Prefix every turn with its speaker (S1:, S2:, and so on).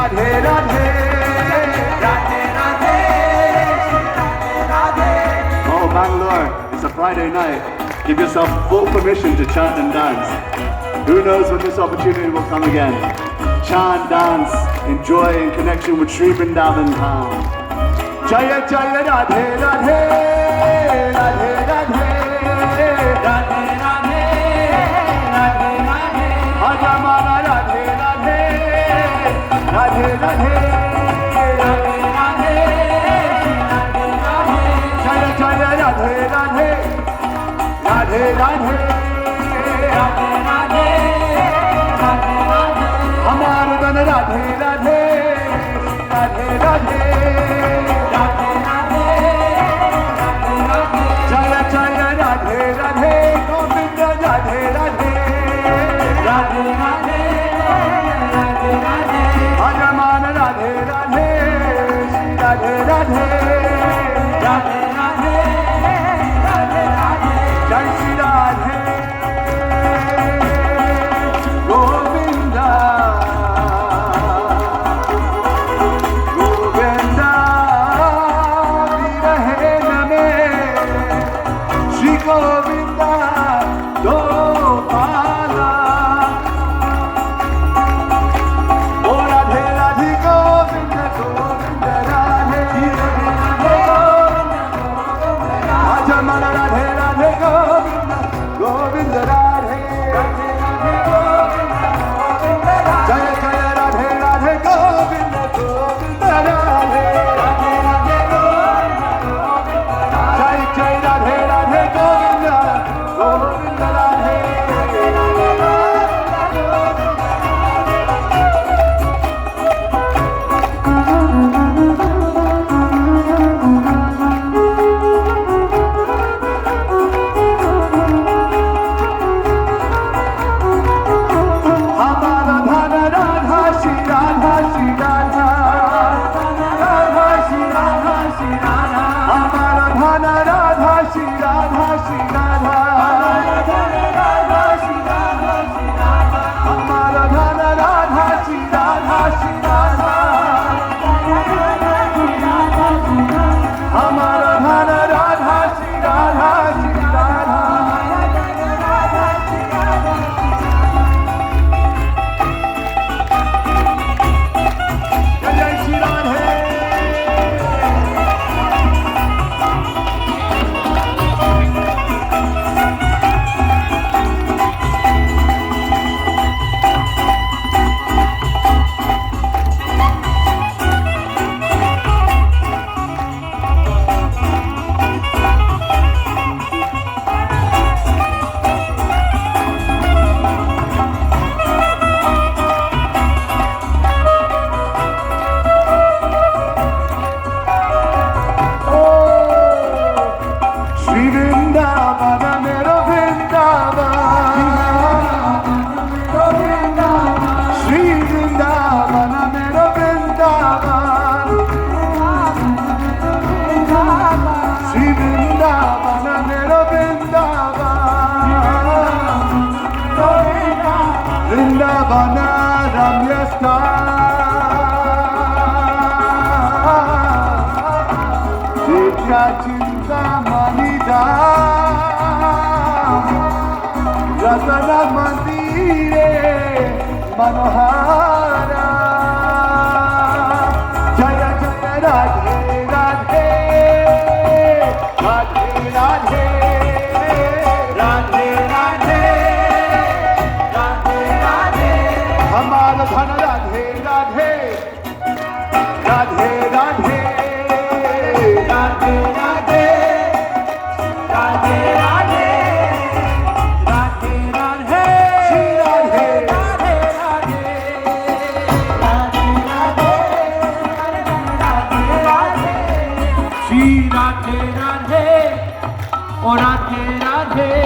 S1: Radhe Radhe, Radhe Radhe, Radhe. Oh, Bangalore, it's a Friday night. Give yourself full permission to chant and dance. Who knows when this opportunity will come again? Chant, dance, enjoy in connection with Sri Vrindavan Dham. Jaya Jaya Radhe Radhe, Radhe Radhe, Radhe Radhe, Radhe Radhe. Ajamana Radhe Radhe, Radhe Radhe, Radhe Radhe, Radhe Radhe. Jaya Jaya Radhe Radhe, Radhe Radhe, Radhe Radhe, Radhe Radhe. Amar Dan Radhe Radhe, Radhe Radhe, Radhe Radhe, Radhe Radhe. Jaya Jaya Radhe Radhe, Govinda Radhe Radhe, Radhe Radhe, Radhe Radhe. Ajaman Radhe Radhe, Radhe Radhe, Radhe Radhe, Radhe Radhe. Jai Shri Radhe, Govinda, Govinda, Virahe Name, Shri Govinda, Gopala. O Radhe Radhe Govinda, Govinda Radhe, Ajamana Radhe Radhe Govinda, Govinda Radhe, Jaya Jaya Radhe Radhe Govinda, Govinda Radhe, Jai Jai Radhe Radhe Govinda, Govinda Radhe. Hamara Dhana Radha Shri Radha Shri Radha, Radha Shri Radha Shri Radha. Hamara Dhana Radha Shri Radha Shri Radha, Radha Shri Radha Shri Radha. Hamara Dhana Radha Shri Radha Shri Radha, Hamara Dhana Radha Shri Radha Shri Radha. Jai Jai Shri Radhe. Shri Vrindavan, mero Vrindavan, Shri Vrindavan, mero Vrindavan, Shri Vrindavan, mero Vrindavan, Vrindavan Ramya Sthan, Vidya Chintamani Dham, Ratana Mandire Manohara. Jaya Jaya Radhe Radhe, Radhe Radhe, Radhe Radhe, Radhe Radhe. Hamara Dhana Radhe Radhe, Radhe Radhe, Radhe Radhe, Radhe Radhe, Radhe Radhe, Shri Radhe, Radhe Radhe, Radhe Radhe, Radhe Radhe, Shri Radhe Radhe, O Radhe Radhe.